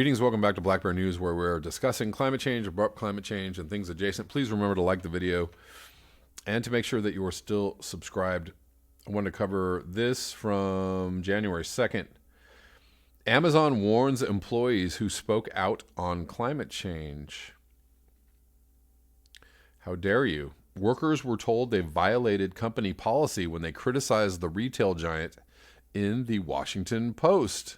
Greetings, welcome back to Black Bear News, where we're discussing climate change, abrupt climate change, and things adjacent. Please remember to like the video and to make sure that you are still subscribed. I want to cover this from January 2nd. Amazon warns employees who spoke out on climate change. How dare you? Workers were told they violated company policy when they criticized the retail giant in the Washington Post.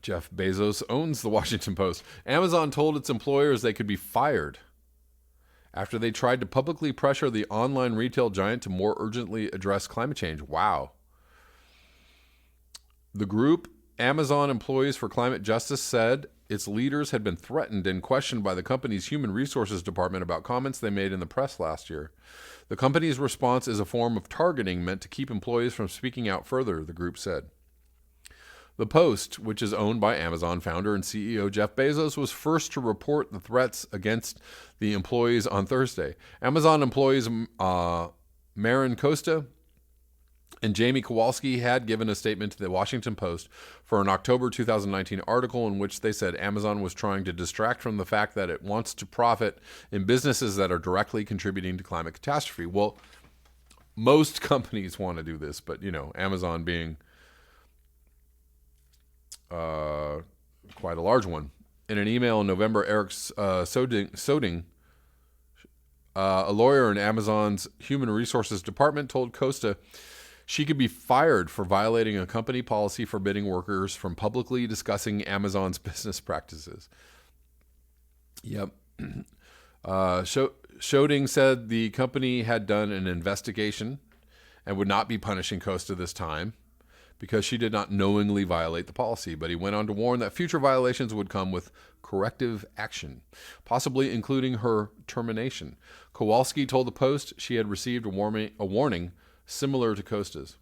Jeff Bezos owns the Washington Post. Amazon told its employers they could be fired after they tried to publicly pressure the online retail giant to more urgently address climate change. Wow. The group, Amazon Employees for Climate Justice, said its leaders had been threatened and questioned by the company's human resources department about comments they made in the press last year. The company's response is a form of targeting meant to keep employees from speaking out further, the group said. The Post, which is owned by Amazon founder and CEO Jeff Bezos, was first to report the threats against the employees on Thursday. Amazon employees Marin Costa and Jamie Kowalski had given a statement to the Washington Post for an October 2019 article in which they said Amazon was trying to distract from the fact that it wants to profit in businesses that are directly contributing to climate catastrophe. Well, most companies want to do this, but, Amazon being quite a large one. In an email in November, Eric Soding, a lawyer in Amazon's human resources department, told Costa she could be fired for violating a company policy forbidding workers from publicly discussing Amazon's business practices. Yep. Shoding said the company had done an investigation and would not be punishing Costa this time because she did not knowingly violate the policy, but he went on to warn that future violations would come with corrective action, possibly including her termination. Kowalski told the Post she had received a warning similar to Costa's.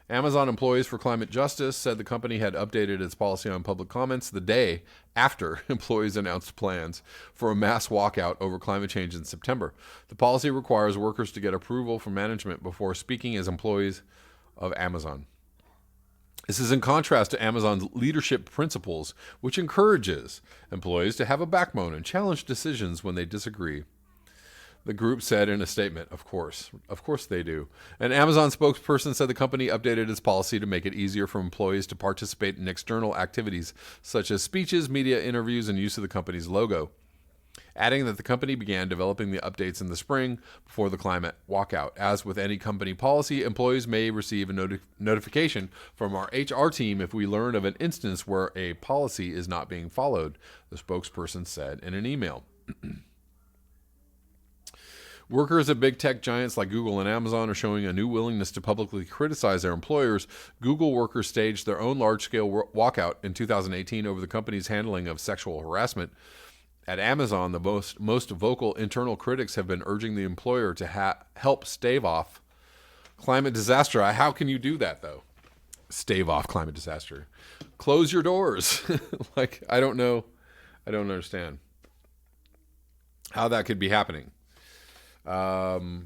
Amazon Employees for Climate Justice said the company had updated its policy on public comments the day after employees announced plans for a mass walkout over climate change in September. The policy requires workers to get approval from management before speaking as employees of Amazon. This is in contrast to Amazon's leadership principles, which encourages employees to have a backbone and challenge decisions when they disagree. The group said in a statement, of course they do. An Amazon spokesperson said the company updated its policy to make it easier for employees to participate in external activities such as speeches, media interviews, and use of the company's logo, adding that the company began developing the updates in the spring before the climate walkout. As with any company policy, employees may receive a notification from our HR team if we learn of an instance where a policy is not being followed, the spokesperson said in an email. Workers at big tech giants like Google and Amazon are showing a new willingness to publicly criticize their employers. Google workers staged their own large-scale walkout in 2018 over the company's handling of sexual harassment. At Amazon, the most vocal internal critics have been urging the employer to help stave off climate disaster. How can you do that, though? Stave off climate disaster. Close your doors. I don't know. I don't understand how that could be happening. The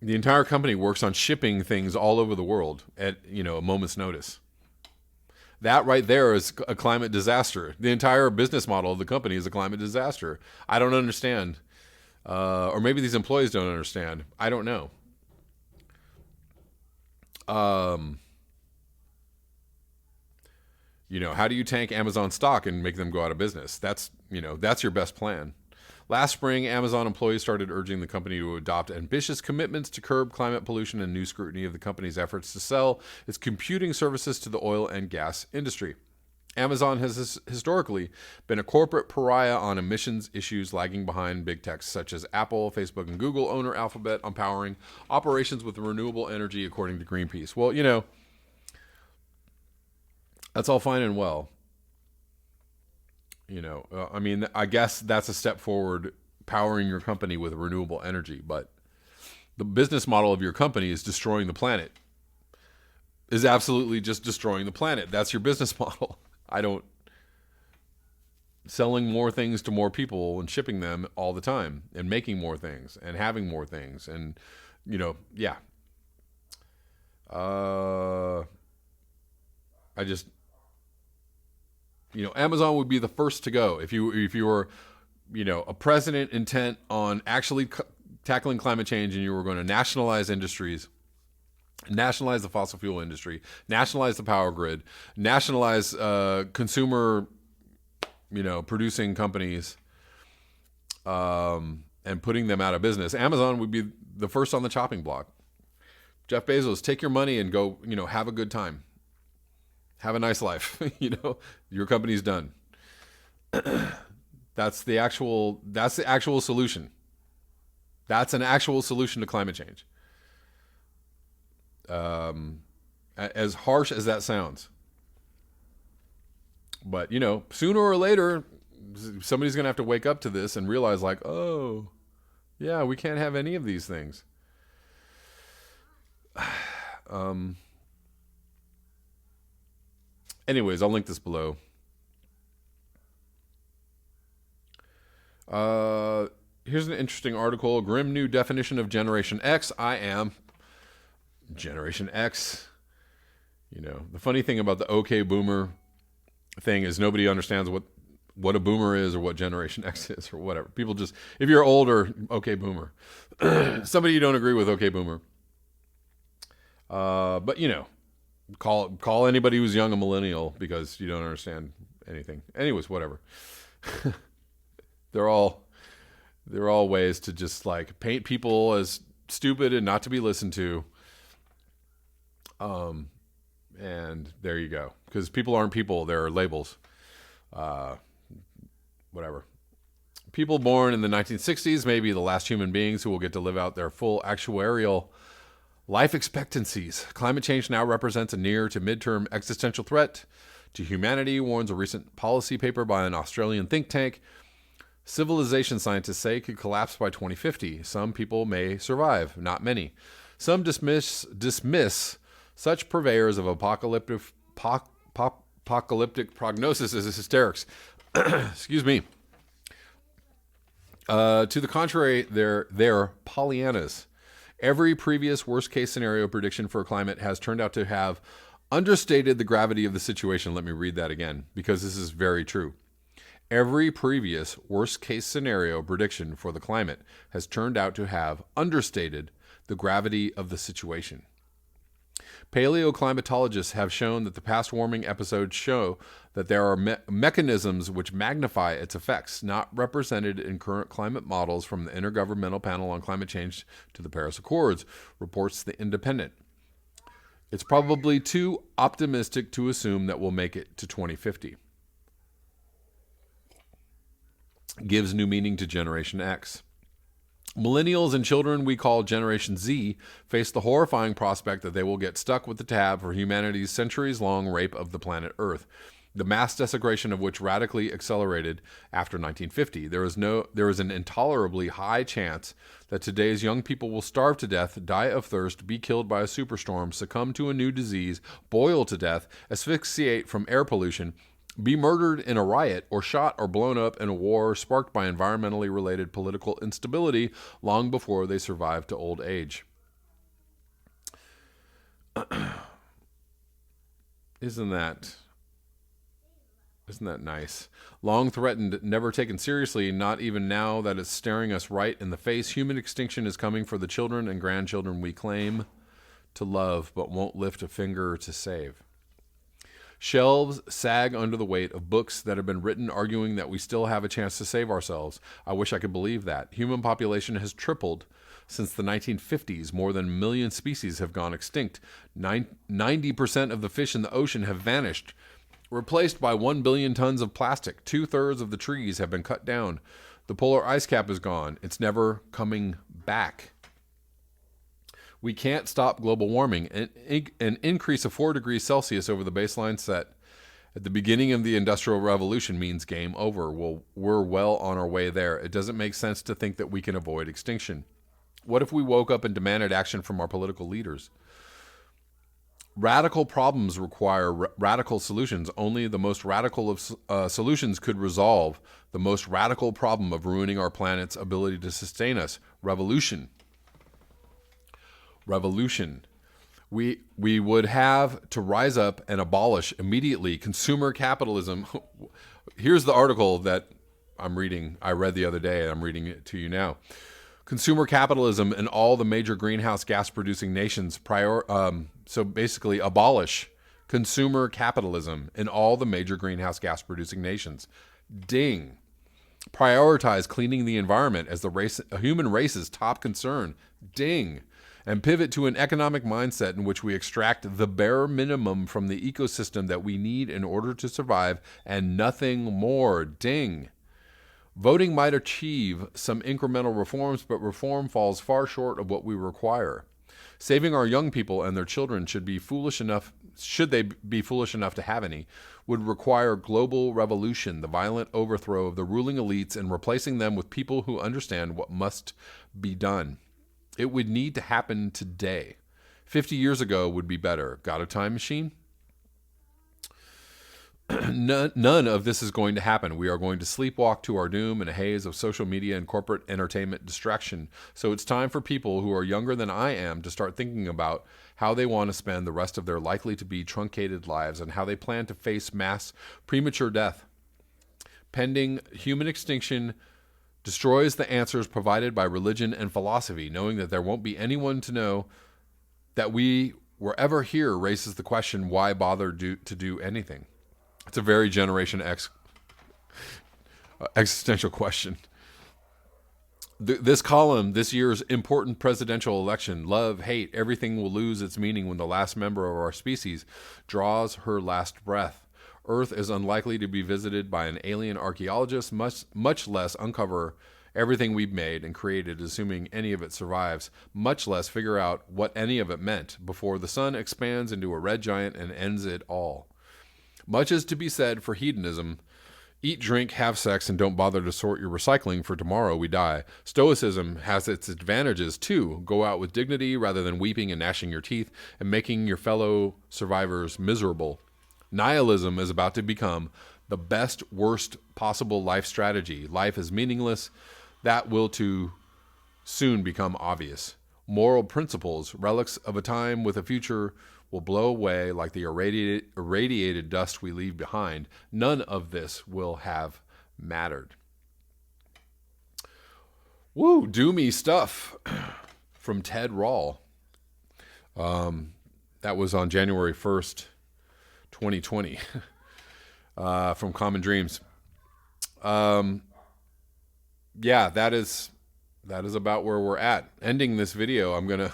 entire company works on shipping things all over the world at, a moment's notice. That right there is a climate disaster. The entire business model of the company is a climate disaster. I don't understand. Or maybe these employees don't understand. I don't know. How do you tank Amazon stock and make them go out of business? That's your best plan. Last spring, Amazon employees started urging the company to adopt ambitious commitments to curb climate pollution and new scrutiny of the company's efforts to sell its computing services to the oil and gas industry. Amazon has historically been a corporate pariah on emissions issues, lagging behind big techs such as Apple, Facebook, and Google owner Alphabet on powering operations with renewable energy, according to Greenpeace. Well, that's all fine and well. I guess that's a step forward, powering your company with renewable energy, but the business model of your company is destroying the planet. Is absolutely just destroying the planet. That's your business model. Selling more things to more people and shipping them all the time and making more things and having more things and, yeah. I just, Amazon would be the first to go if you were, a president intent on actually tackling climate change, and you were going to nationalize industries, nationalize the fossil fuel industry, nationalize the power grid, nationalize consumer, producing companies, and putting them out of business. Amazon would be the first on the chopping block. Jeff Bezos, take your money and go, have a good time. Have a nice life. Your company's done. That's the actual solution. That's an actual solution to climate change. As harsh as that sounds. But, sooner or later, somebody's going to have to wake up to this and realize, like, oh, yeah, we can't have any of these things. Anyways, I'll link this below. Here's an interesting article. A grim new definition of Generation X. I am Generation X. The funny thing about the OK Boomer thing is nobody understands what a boomer is or what Generation X is or whatever. People just, if you're older, OK Boomer. Somebody you don't agree with, OK Boomer. But call anybody who's young a millennial because you don't understand anything. Anyways, whatever. They're all ways to just like paint people as stupid and not to be listened to. And there you go. Because people aren't people, they're labels. Whatever. People born in the 1960s may be the last human beings who will get to live out their full actuarial life expectancies. Climate change now represents a near to midterm existential threat to humanity, warns a recent policy paper by an Australian think tank. Civilization scientists say could collapse by 2050. Some people may survive, not many. Some dismiss such purveyors of apocalyptic prognosis as hysterics. Excuse me. To the contrary, they're Pollyannas. Every previous worst-case scenario prediction for climate has turned out to have understated the gravity of the situation. Let me read that again, because this is very true. Every previous worst-case scenario prediction for the climate has turned out to have understated the gravity of the situation. Paleoclimatologists have shown that the past warming episodes show that there are mechanisms which magnify its effects, not represented in current climate models from the Intergovernmental Panel on Climate Change to the Paris Accords, reports The Independent. It's probably too optimistic to assume that we'll make it to 2050. Gives new meaning to Generation X. Millennials and children we call Generation Z face the horrifying prospect that they will get stuck with the tab for humanity's centuries-long rape of the planet Earth, the mass desecration of which radically accelerated after 1950. There is an intolerably high chance that today's young people will starve to death, die of thirst, be killed by a superstorm, succumb to a new disease, boil to death, asphyxiate from air pollution, be murdered in a riot, or shot or blown up in a war sparked by environmentally related political instability long before they survive to old age. Isn't that nice? Long threatened, never taken seriously, not even now that it's staring us right in the face. Human extinction is coming for the children and grandchildren we claim to love but won't lift a finger to save. Shelves sag under the weight of books that have been written arguing that we still have a chance to save ourselves. I wish I could believe that. Human population has tripled since the 1950s. More than 1 million species have gone extinct. 90% of the fish in the ocean have vanished, replaced by 1 billion tons of plastic. 2/3 of the trees have been cut down. The polar ice cap is gone. It's never coming back. We can't stop global warming. An increase of 4 degrees Celsius over the baseline set at the beginning of the Industrial Revolution means game over. Well, we're well on our way there. It doesn't make sense to think that we can avoid extinction. What if we woke up and demanded action from our political leaders? Radical problems require radical solutions. Only the most radical of solutions could resolve the most radical problem of ruining our planet's ability to sustain us. Revolution. We would have to rise up and abolish immediately consumer capitalism. Here's the article that I'm reading. I read the other day, and I'm reading it to you now. Consumer capitalism in all the major greenhouse gas producing nations. So basically, abolish consumer capitalism in all the major greenhouse gas producing nations. Ding. Prioritize cleaning the environment as the human race's top concern. Ding. And pivot to an economic mindset in which we extract the bare minimum from the ecosystem that we need in order to survive and nothing more. Ding. Voting might achieve some incremental reforms, but reform falls far short of what we require. Saving our young people and their children should they be foolish enough to have any, would require global revolution, the violent overthrow of the ruling elites and replacing them with people who understand what must be done. It would need to happen today. 50 years ago would be better. Got a time machine? None of this is going to happen. We are going to sleepwalk to our doom in a haze of social media and corporate entertainment distraction. So it's time for people who are younger than I am to start thinking about how they want to spend the rest of their likely to be truncated lives and how they plan to face mass premature death. Pending human extinction destroys the answers provided by religion and philosophy. Knowing that there won't be anyone to know that we were ever here raises the question, why bother to do anything? It's a very Generation X existential question. This column, this year's important presidential election, love, hate, everything will lose its meaning when the last member of our species draws her last breath. Earth is unlikely to be visited by an alien archaeologist, much less uncover everything we've made and created, assuming any of it survives, much less figure out what any of it meant before the sun expands into a red giant and ends it all. Much is to be said for hedonism. Eat, drink, have sex, and don't bother to sort your recycling, for tomorrow we die. Stoicism has its advantages, too. Go out with dignity rather than weeping and gnashing your teeth and making your fellow survivors miserable. Nihilism is about to become the best, worst possible life strategy. Life is meaningless. That will too soon become obvious. Moral principles, relics of a time with a future, will blow away like the irradiated dust we leave behind. None of this will have mattered. Woo, doomy stuff from Ted Rall. That was on January 1st, 2020, from Common Dreams. Yeah, that is about where we're at. Ending this video, I'm gonna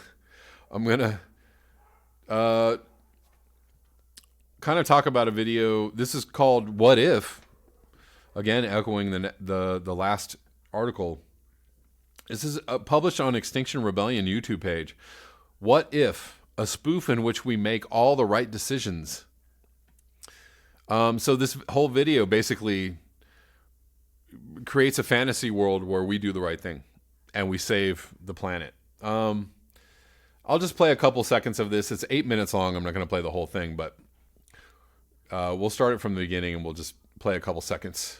kind of talk about a video. This is called "What If?" Again, echoing the last article. This is published on Extinction Rebellion YouTube page. What if? A spoof in which we make all the right decisions. So this whole video basically creates a fantasy world where we do the right thing and we save the planet. I'll just play a couple seconds of this. It's 8 minutes long. I'm not going to play the whole thing, but we'll start it from the beginning and we'll just play a couple seconds.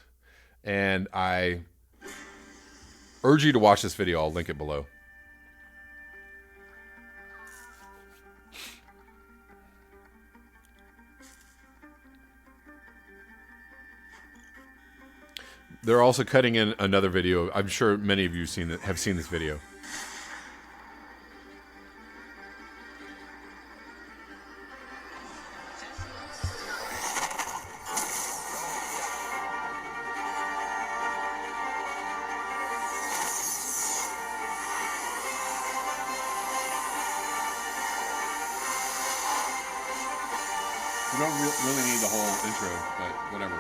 And I urge you to watch this video. I'll link it below. They're also cutting in another video. I'm sure many of you have seen this video. We don't really need the whole intro, but whatever.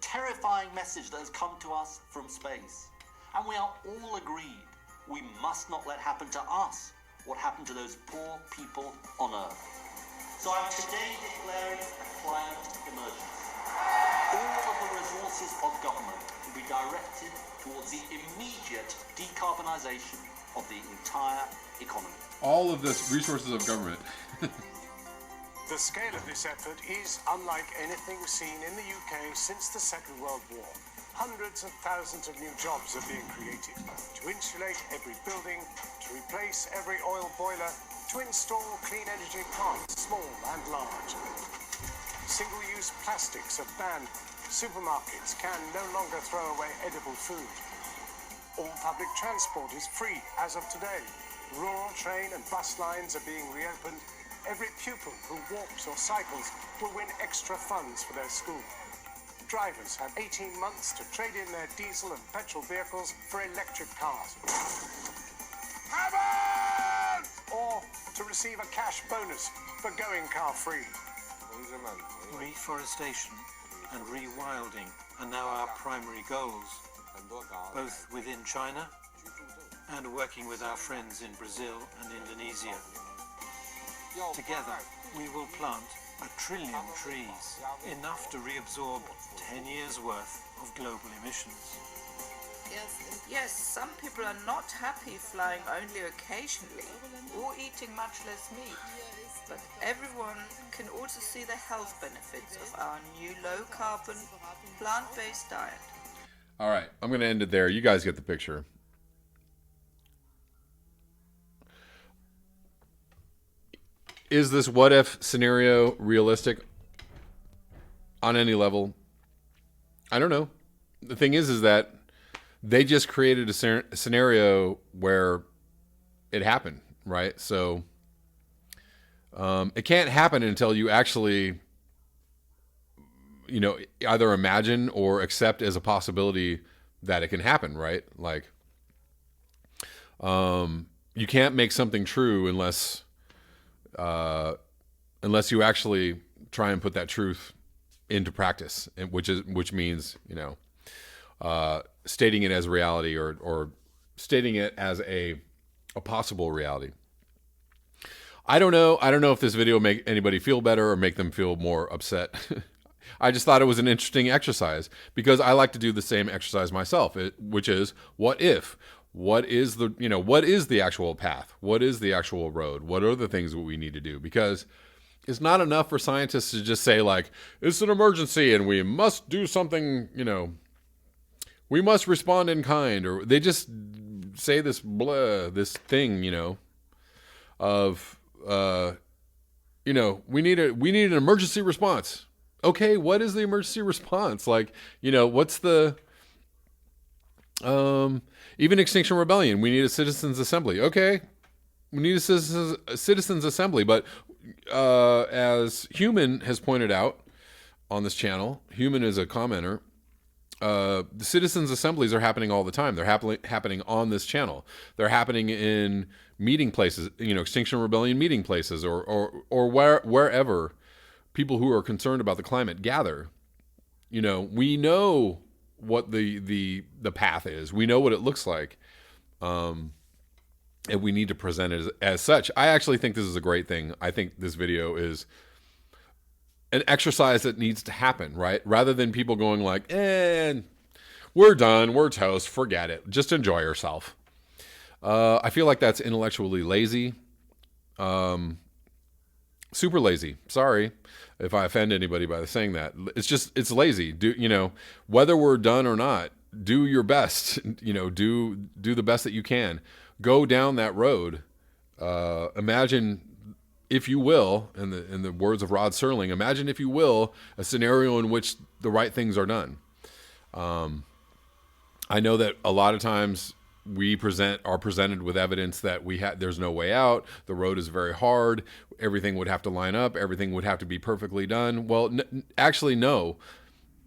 Terrifying message that has come to us from space. And we are all agreed we must not let happen to us what happened to those poor people on Earth. So I'm today declaring a climate emergency. All of the resources resources of government will be directed towards the immediate decarbonisation of the entire economy. All of this resources of government. The scale of this effort is unlike anything seen in the UK since the Second World War. Hundreds of thousands of new jobs are being created to insulate every building, to replace every oil boiler, to install clean energy plants, small and large. Single-use plastics are banned. Supermarkets can no longer throw away edible food. All public transport is free as of today. Rural train and bus lines are being reopened. Every pupil who walks or cycles will win extra funds for their school. Drivers have 18 months to trade in their diesel and petrol vehicles for electric cars. Or to receive a cash bonus for going car-free. Reforestation and rewilding are now our primary goals, both within China and working with our friends in Brazil and Indonesia. Together, we will plant 1 trillion trees, enough to reabsorb 10 years' worth of global emissions. Yes, some people are not happy flying only occasionally or eating much less meat. But everyone can also see the health benefits of our new low-carbon, plant-based diet. All right, I'm going to end it there. You guys get the picture. Is this what-if scenario realistic on any level? I don't know. The thing is that they just created a scenario where it happened, right? So it can't happen until you actually, either imagine or accept as a possibility that it can happen, right? Like, you can't make something true unless you actually try and put that truth into practice, which means, stating it as reality or stating it as a possible reality. I don't know if this video will make anybody feel better or make them feel more upset. I just thought it was an interesting exercise because I like to do the same exercise myself, which is what if? What is the actual path? What is the actual road? What are the things that we need to do? Because it's not enough for scientists to just say, like, it's an emergency and we must do something, we must respond in kind, or they just say this thing, of, we need an emergency response. Okay, what is the emergency response? Like, what's the, even Extinction Rebellion, we need a citizens assembly. Okay, we need a citizens assembly, but as Human has pointed out on this channel, Human is a commenter, the citizens assemblies are happening all the time. They're happening on this channel. They're happening in meeting places, Extinction Rebellion meeting places, or wherever people who are concerned about the climate gather. We know what the path is. We know what it looks like. And we need to present it as such. I actually think this is a great thing. I think this video is an exercise that needs to happen, right? Rather than people going like, we're done, we're toast, forget it. Just enjoy yourself. I feel like that's intellectually lazy. Super lazy. Sorry if I offend anybody by saying that. It's lazy. Whether we're done or not, do your best. Do the best that you can. Go down that road. Imagine, if you will, in the words of Rod Serling, imagine, if you will, a scenario in which the right things are done. I know that a lot of times we are presented with evidence that there's no way out. The road is very hard. Everything would have to line up. Everything would have to be perfectly done. Well, actually, no.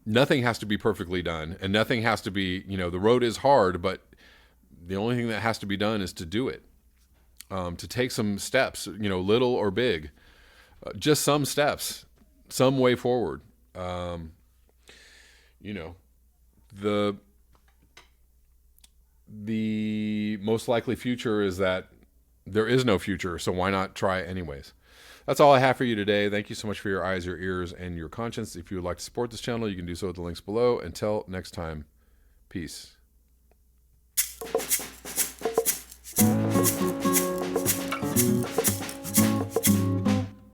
Nothing has to be perfectly done, and nothing has to be, the road is hard, but the only thing that has to be done is to do it, to take some steps, little or big, just some steps, some way forward. The most likely future is that there is no future, so why not try it anyways? That's all I have for you today. Thank you so much for your eyes, your ears, and your conscience. If you would like to support this channel, you can do so at the links below. Until next time, peace.